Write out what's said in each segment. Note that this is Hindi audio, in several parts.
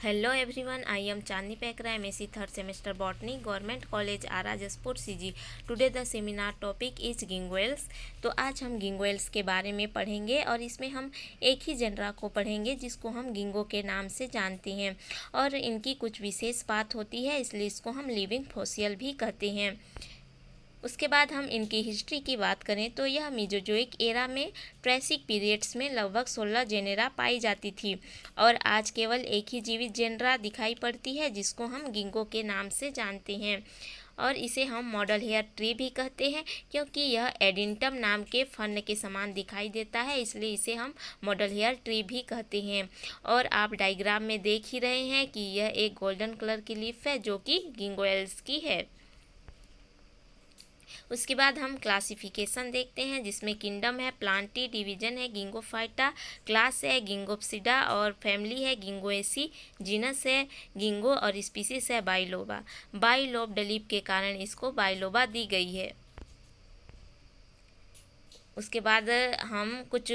Hello everyone, I am Chandni Pekra, MSc third semester Botany, Government College Aara Jashpur CG। Today the seminar topic is Ginkgoales. तो आज हम गिंगवेल्स के बारे में पढ़ेंगे और इसमें हम एक ही जनरा को पढ़ेंगे जिसको हम गिंगो के नाम से जानते हैं और इनकी कुछ विशेष बात होती है, इसलिए इसको हम लिविंग फॉसिल भी कहते हैं। उसके बाद हम इनकी हिस्ट्री की बात करें तो यह मीजोजोइक एरा में ट्रैसिक पीरियड्स में लगभग 16 जेनेरा पाई जाती थी और आज केवल एक ही जीवित जेनरा दिखाई पड़ती है जिसको हम गिंगो के नाम से जानते हैं और इसे हम मॉडल हेयर ट्री भी कहते हैं क्योंकि यह एडिंटम नाम के फर्न के समान दिखाई देता है, इसलिए इसे हम मॉडल हेयर ट्री भी कहते हैं। और आप डायग्राम में देख ही रहे हैं कि यह एक गोल्डन कलर की लीफ है जो कि गिंगोएल्स की है। उसके बाद हम क्लासिफिकेशन देखते हैं जिसमें किंगडम है, प्लांटी, डिवीजन है गिंगोफाइटा, क्लास है गिंगोप्सिडा और फैमिली है गिंगोएसी, जीनस है गिंगो और स्पीसीज है बाइलोबा। बाइलोब्ड लीफ के कारण इसको बाइलोबा दी गई है। उसके बाद हम कुछ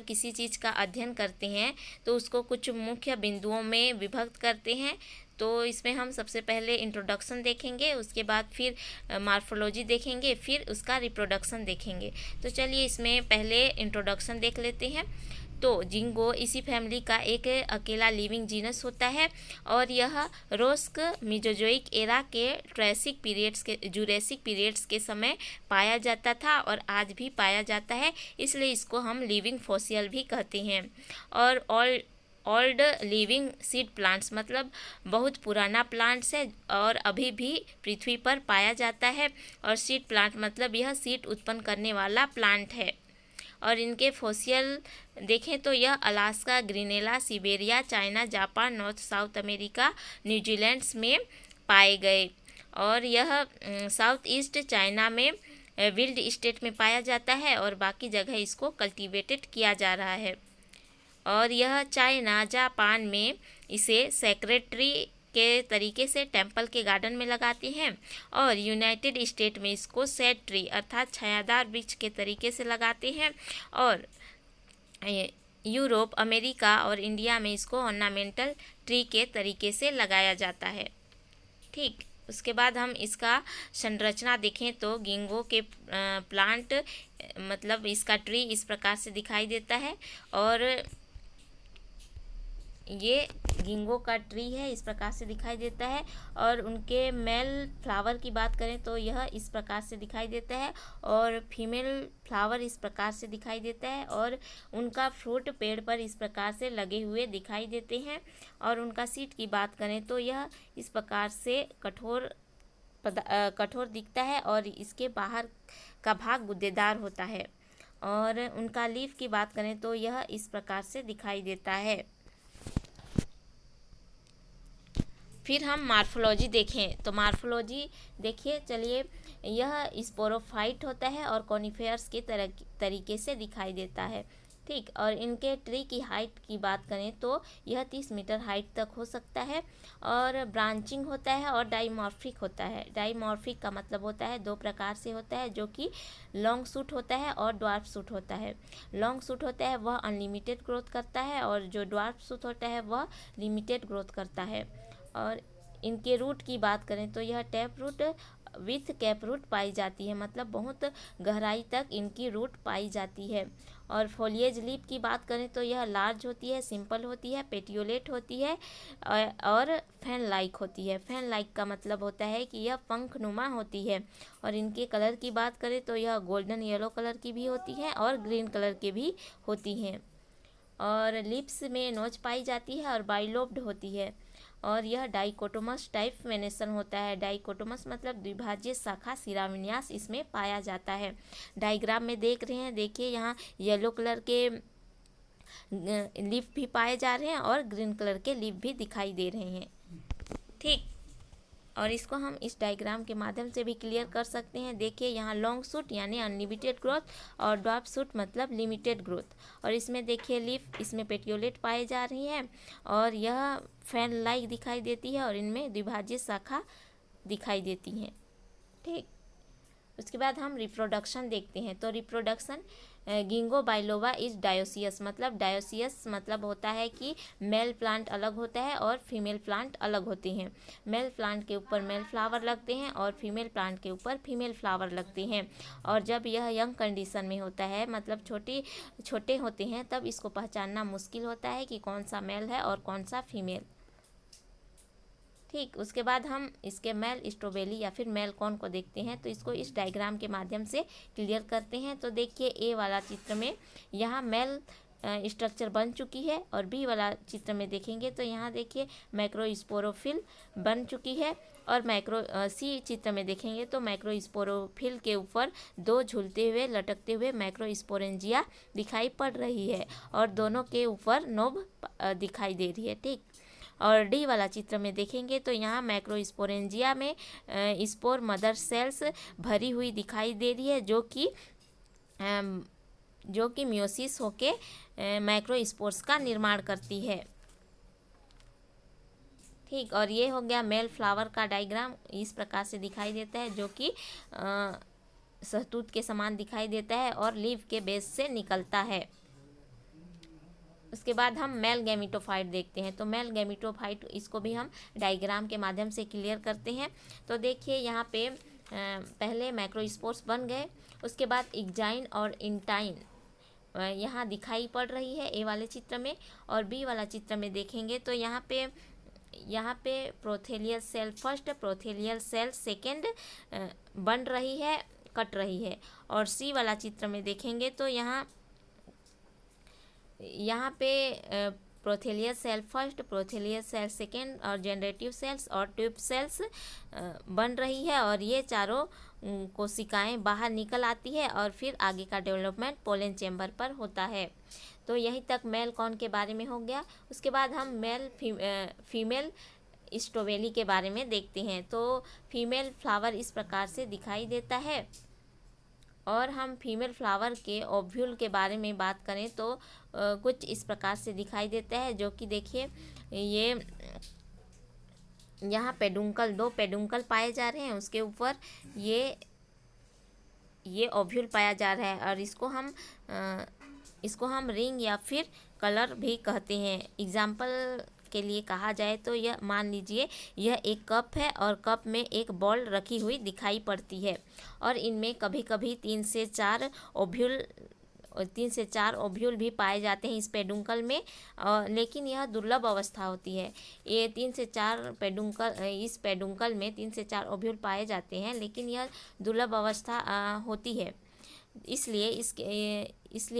किसी चीज़ का अध्ययन करते हैं तो उसको कुछ मुख्य बिंदुओं में विभक्त करते हैं। तो इसमें हम सबसे पहले इंट्रोडक्शन देखेंगे, उसके बाद फिर मार्फोलॉजी देखेंगे, फिर उसका रिप्रोडक्शन देखेंगे। तो चलिए इसमें पहले इंट्रोडक्शन देख लेते हैं। तो जिंगो इसी फैमिली का एक अकेला लिविंग जीनस होता है और यह रोस्क मीजोजोइक एरा के जुरेसिक पीरियड्स के समय पाया जाता था और आज भी पाया जाता है, इसलिए इसको हम लिविंग फॉसिल भी कहते हैं। और ओल्ड लिविंग सीड प्लांट्स मतलब बहुत पुराना प्लांट्स है और अभी भी पृथ्वी पर पाया जाता है। और सीड प्लांट मतलब यह सीड उत्पन्न करने वाला प्लांट है। और इनके फॉसिल देखें तो यह Alaska, Greenland, Siberia, China, Japan, North South America, New Zealands में पाए गए। और यह साउथ ईस्ट चाइना में विल्ड स्टेट में पाया जाता है और बाकी जगह इसको कल्टीवेटेड किया जा रहा है। और यह चाइना, जापान में इसे सेक्रेटरी के तरीके से टेम्पल के गार्डन में लगाते हैं और यूनाइटेड स्टेट में इसको सेड ट्री अर्थात छायादार वृक्ष के तरीके से लगाते हैं और यूरोप, अमेरिका और इंडिया में इसको ऑर्नामेंटल ट्री के तरीके से लगाया जाता है। ठीक, उसके बाद हम इसका संरचना देखें तो गिंगो के प्लांट मतलब इसका ट्री इस प्रकार से दिखाई देता है और ये गिंगो का ट्री है, इस प्रकार से दिखाई देता है। और उनके मेल फ्लावर की बात करें तो यह इस प्रकार से दिखाई देता है और फीमेल फ्लावर इस प्रकार से दिखाई देता है और उनका फ्रूट पेड़ पर इस प्रकार से लगे हुए दिखाई देते हैं। और उनका सीड की बात करें तो यह इस प्रकार से कठोर दिखता है और इसके बाहर का भाग गुद्देदार होता है। और उनका लीफ की बात करें तो यह इस प्रकार से दिखाई देता है। फिर हम मार्फोलॉजी देखें तो मार्फोलॉजी देखिए, चलिए यह स्पोरोफाइट होता है और कॉनिफेयर्स के तरीके से दिखाई देता है। ठीक, और इनके ट्री की हाइट की बात करें तो यह 30 मीटर हाइट तक हो सकता है और ब्रांचिंग होता है और डाइमॉर्फिक होता है। डाइमॉर्फिक का मतलब होता है दो प्रकार से होता है, जो कि लॉन्ग शूट होता है और ड्वार्फ शूट होता है। लॉन्ग शूट होता है वह अनलिमिटेड ग्रोथ करता है और जो ड्वार्फ शूट होता है वह लिमिटेड ग्रोथ करता है। और इनके रूट की बात करें तो यह tap root with cap root पाई जाती है, मतलब बहुत गहराई तक इनकी रूट पाई जाती है। और फोलिएज लीफ की बात करें तो यह लार्ज होती है, सिंपल होती है, पेटियोलेट होती है और फैन लाइक होती है। फैन लाइक का मतलब होता है कि यह पंखनुमा होती है। और इनके कलर की बात करें तो यह गोल्डन येलो कलर की भी होती है और ग्रीन कलर के भी होती हैं। और लिप्स में नोच पाई जाती है और बाइलोब्ड होती है। और यह डाइकोटोमस टाइप वेनेसन होता है। डाइकोटोमस मतलब द्विभाज्य शाखा शिराविन्यास इसमें पाया जाता है। डायग्राम में देख रहे हैं, देखिए यहाँ येलो कलर के लीफ भी पाए जा रहे हैं और ग्रीन कलर के लीफ भी दिखाई दे रहे हैं। ठीक, और इसको हम इस डायग्राम के माध्यम से भी क्लियर कर सकते हैं। देखिए यहाँ लॉन्ग शूट यानी अनलिमिटेड ग्रोथ और ड्वार्फ शूट मतलब लिमिटेड ग्रोथ। और इसमें देखिए लीफ इसमें पेटियोलेट पाए जा रही हैं और यह फैन लाइक दिखाई देती है और इनमें द्विभाज्य शाखा दिखाई देती हैं। ठीक, उसके बाद हम रिप्रोडक्शन देखते हैं। तो रिप्रोडक्शन गिंगो बाइलोवा इज डायोसियस, मतलब डायोसियस मतलब होता है कि मेल प्लांट अलग होता है और फीमेल प्लांट अलग होते हैं। मेल प्लांट के ऊपर मेल फ्लावर लगते हैं और फीमेल प्लांट के ऊपर फीमेल फ्लावर लगते हैं। और जब यह यंग कंडीशन में होता है, मतलब छोटे होते हैं, तब इसको पहचानना मुश्किल होता है कि कौन सा मेल है और कौन सा फीमेल। ठीक, उसके बाद हम इसके मेल स्ट्रॉबेरी या फिर मेल कॉर्न को देखते हैं। तो इसको इस डायग्राम के माध्यम से क्लियर करते हैं। तो देखिए ए वाला चित्र में यहाँ मेल स्ट्रक्चर बन चुकी है, और बी वाला चित्र में देखेंगे तो यहाँ देखिए मैक्रोस्पोरोफिल बन चुकी है, और सी चित्र में देखेंगे तो मैक्रोस्पोरोफिल के ऊपर दो झूलते हुए लटकते हुए मैक्रोस्पोरेंजिया दिखाई पड़ रही है, और दोनों के ऊपर नोब दिखाई दे रही है। ठीक, और डी वाला चित्र में देखेंगे तो यहाँ मैक्रोस्पोरेंजिया में स्पोर मदर सेल्स भरी हुई दिखाई दे रही है, जो कि मियोसिस होके माइक्रोस्पोर्स का निर्माण करती है। ठीक, और ये हो गया मेल फ्लावर का डायग्राम। इस प्रकार से दिखाई देता है, जो कि सहतूत के समान दिखाई देता है और लीव के बेस से निकलता है। उसके बाद हम मेल गैमेटोफाइट देखते हैं। तो मेल गैमेटोफाइट, इसको भी हम डायग्राम के माध्यम से क्लियर करते हैं। तो देखिए यहाँ पे पहले मैक्रोस्पोर्स बन गए, उसके बाद इग्जाइन और इंटाइन यहाँ दिखाई पड़ रही है ए वाले चित्र में, और बी वाला चित्र में देखेंगे तो यहाँ पे प्रोथेलियल सेल फर्स्ट, प्रोथेलियल सेल सेकेंड बन रही है, कट रही है। और सी वाला चित्र में देखेंगे तो यहाँ पे प्रोथेलियल सेल फर्स्ट, प्रोथेलियल सेल सेकेंड और जनरेटिव सेल्स और ट्यूब सेल्स बन रही है, और ये चारों कोशिकाएं बाहर निकल आती है, और फिर आगे का डेवलपमेंट पोलन चैम्बर पर होता है। तो यहीं तक मेल कॉर्न के बारे में हो गया। उसके बाद हम मेल फीमेल स्ट्रॉबेरी के बारे में देखते हैं। तो फीमेल फ्लावर इस प्रकार से दिखाई देता है, और हम फीमेल फ्लावर के ओव्यूल के बारे में बात करें तो कुछ इस प्रकार से दिखाई देता है, जो कि देखिए ये यहाँ पेडुंकल, दो पेडुंकल पाए जा रहे हैं, उसके ऊपर ये ओव्यूल पाया जा रहा है, और इसको हम रिंग या फिर कलर भी कहते हैं। एग्जाम्पल के लिए कहा जाए तो यह मान लीजिए यह एक कप है, और कप में एक बॉल रखी हुई दिखाई पड़ती है, और इनमें कभी कभी 3 से 4 ओव्यूल भी पाए जाते हैं इस पेडुंकल में, लेकिन यह दुर्लभ अवस्था होती है। ये 3 से 4 इस पेडुंकल में 3 से 4 ओव्यूल पाए जाते हैं, लेकिन यह दुर्लभ अवस्था होती है। इसलिए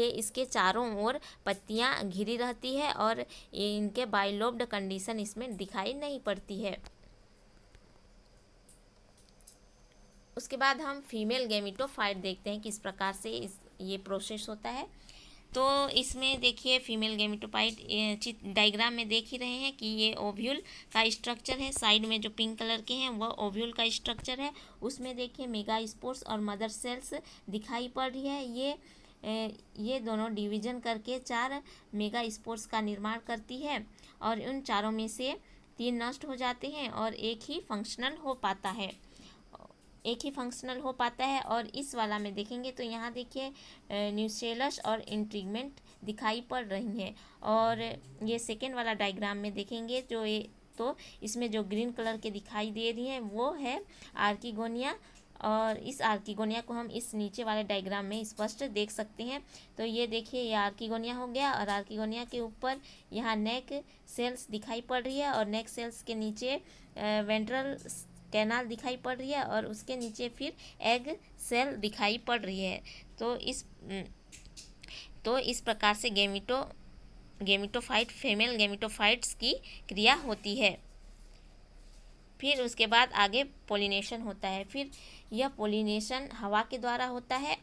इसके चारों ओर पत्तियां घिरी रहती है, और इनके बाइलोब्ड कंडीशन इसमें दिखाई नहीं पड़ती है। उसके बाद हम फीमेल गैमेटोफाइट देखते हैं किस प्रकार से ये प्रोसेस होता है। तो इसमें देखिए फीमेल गैमेटोफाइट डायग्राम में देख ही रहे हैं कि ये ओव्यूल का स्ट्रक्चर है। साइड में जो पिंक कलर के हैं वह ओव्यूल का स्ट्रक्चर है। उसमें देखिए मेगास्पोर्स और मदर सेल्स दिखाई पड़ रही है। ये दोनों डिवीजन करके 4 मेगास्पोर्स का निर्माण करती है, और उन चारों में से 3 नष्ट हो जाते हैं और एक ही फंक्शनल हो पाता है। और इस वाला में देखेंगे तो यहाँ देखिए न्यूसेलस और इंट्रीगमेंट दिखाई पड़ रही हैं। और ये सेकेंड वाला डायग्राम में देखेंगे तो इसमें जो ग्रीन कलर के दिखाई दे रही हैं वो है आर्किगोनिया, और इस आर्किगोनिया को हम इस नीचे वाले डायग्राम में स्पष्ट देख सकते हैं। तो ये देखिए ये आर्किगोनिया हो गया, और आर्किगोनिया के ऊपर यहाँ नेक सेल्स दिखाई पड़ रही है, और नेक सेल्स के नीचे वेंट्रल कैनाल दिखाई पड़ रही है, और उसके नीचे फिर एग सेल दिखाई पड़ रही है। तो इस प्रकार से गैमेटोफाइट फीमेल गैमेटोफाइट्स की क्रिया होती है। फिर उसके बाद आगे पोलिनेशन होता है। फिर यह पोलिनेशन हवा के द्वारा होता है,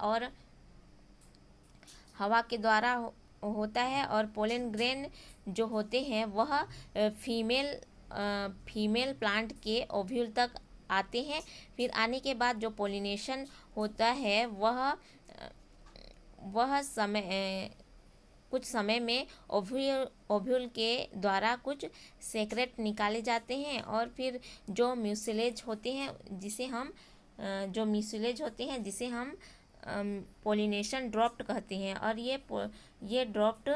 और पोलन ग्रेन जो होते हैं वह फीमेल प्लांट के ओव्यूल तक आते हैं। फिर आने के बाद जो पोलिनेशन होता है वह कुछ समय में ओव्यूल के द्वारा कुछ सेक्रेट निकाले जाते हैं, और फिर जो म्यूसिलेज होते हैं जिसे हम जो म्यूसिलेज होते हैं जिसे हम पोलिनेशन ड्रॉप्ट कहते हैं, और ये ड्रॉप्ट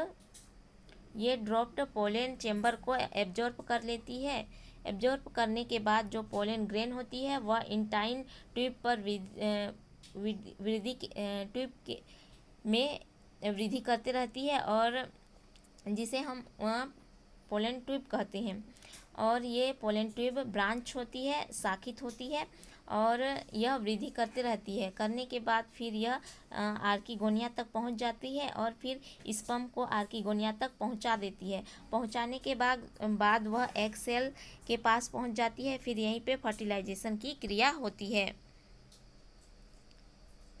पोलन चेम्बर को एब्जॉर्ब कर लेती है। एब्जॉर्ब करने के बाद जो पोलन ग्रेन होती है वह इंटाइन ट्यूब पर में वृद्धि करते रहती है, और जिसे हम पोलन ट्यूब कहते हैं। और ये पोलन ट्यूब ब्रांच होती है, शाखित होती है, और यह वृद्धि करते रहती है। करने के बाद फिर यह आर्किगोनिया तक पहुंच जाती है, और फिर स्पर्म को आर्किगोनिया तक पहुंचा देती है। पहुंचाने के बाद वह एग सेल के पास पहुंच जाती है। फिर यहीं पे फर्टिलाइजेशन की क्रिया होती है।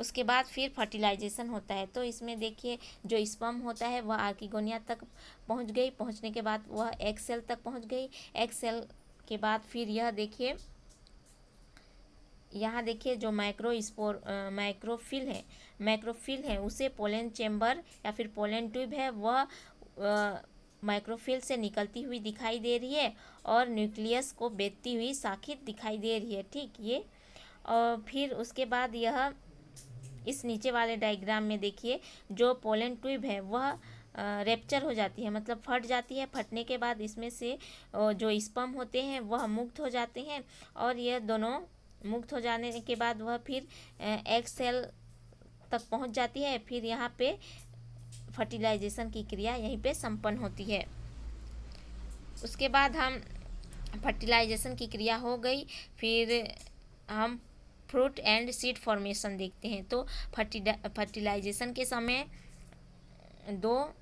उसके बाद फिर फर्टिलाइजेशन होता है। तो इसमें देखिए जो स्पर्म होता है वह आर्किगोनिया तक पहुंच गई। पहुंचने के बाद वह एग सेल तक पहुंच गई। एग सेल के बाद फिर यह देखिए, यहाँ देखिए जो मैक्रोफिल है उसे पोलन चेम्बर या फिर पोलन ट्यूब है वह माइक्रोफिल से निकलती हुई दिखाई दे रही है, और न्यूक्लियस को बेचती हुई शाखित दिखाई दे रही है। ठीक, ये और फिर उसके बाद यह इस नीचे वाले डायग्राम में देखिए जो पोलन ट्यूब है वह रेप्चर हो जाती है, मतलब फट जाती है। फटने के बाद इसमें से जो स्पर्म होते हैं वह मुक्त हो जाते हैं, और यह दोनों मुक्त हो जाने के बाद वह फिर एग सेल तक पहुंच जाती है। फिर यहाँ पे फर्टिलाइजेशन की क्रिया यहीं पे संपन्न होती है। उसके बाद हम फर्टिलाइजेशन की क्रिया हो गई, फिर हम फ्रूट एंड सीड फॉर्मेशन देखते हैं। तो फर्टिलाइजेशन के समय 2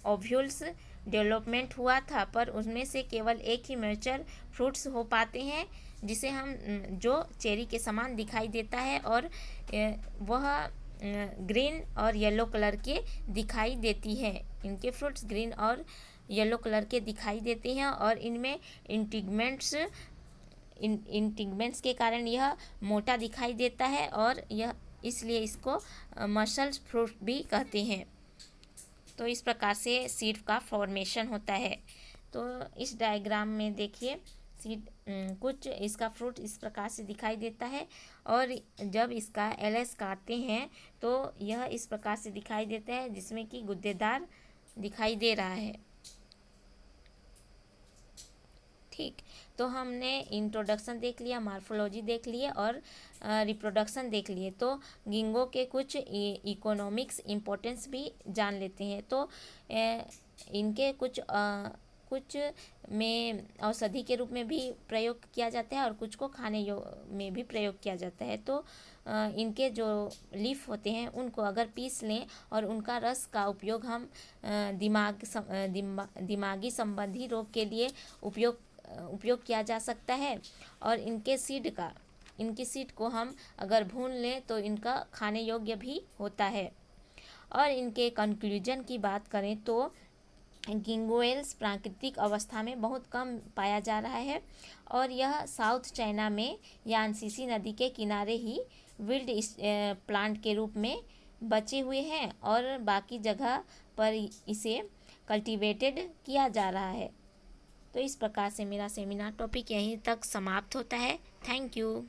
ओव्यूल्स डेवलपमेंट हुआ था, पर उनमें से केवल एक ही मैच्योर फ्रूट्स हो पाते हैं, जिसे हम जो चेरी के समान दिखाई देता है, और वह ग्रीन और येलो कलर के दिखाई देती है। इनके फ्रूट्स ग्रीन और येलो कलर के दिखाई देते हैं, और इनमें इंटिगमेंट्स के कारण यह मोटा दिखाई देता है, और यह इसलिए इसको मसल फ्रूट भी कहते हैं। तो इस प्रकार से सीड का फॉर्मेशन होता है। तो इस डायग्राम में देखिए सीड कुछ इसका फ्रूट इस प्रकार से दिखाई देता है, और जब इसका एलएस काटते हैं तो यह इस प्रकार से दिखाई देता है, जिसमें कि गुद्देदार दिखाई दे रहा है। ठीक, तो हमने इंट्रोडक्शन देख लिया, मार्फोलॉजी देख लिए, और रिप्रोडक्शन देख लिए। तो गिंगो के कुछ इकोनॉमिक्स इम्पोर्टेंस भी जान लेते हैं। तो इनके कुछ में औषधि के रूप में भी प्रयोग किया जाता है, और कुछ को खाने में भी प्रयोग किया जाता है। तो इनके जो लीफ होते हैं उनको अगर पीस लें और उनका रस का उपयोग हम दिमागी संबंधी रोग के लिए उपयोग किया जा सकता है। और इनकी सीड को हम अगर भून लें तो इनका खाने योग्य भी होता है। और इनके कंक्लूजन की बात करें तो गिंगोएल्स प्राकृतिक अवस्था में बहुत कम पाया जा रहा है, और यह साउथ चाइना में यांसीसी नदी के किनारे ही विल्ड प्लांट के रूप में बचे हुए हैं, और बाकी जगह पर इसे कल्टीवेटेड किया जा रहा है। तो इस प्रकार से मेरा सेमिनार टॉपिक यहीं तक समाप्त होता है। Thank you.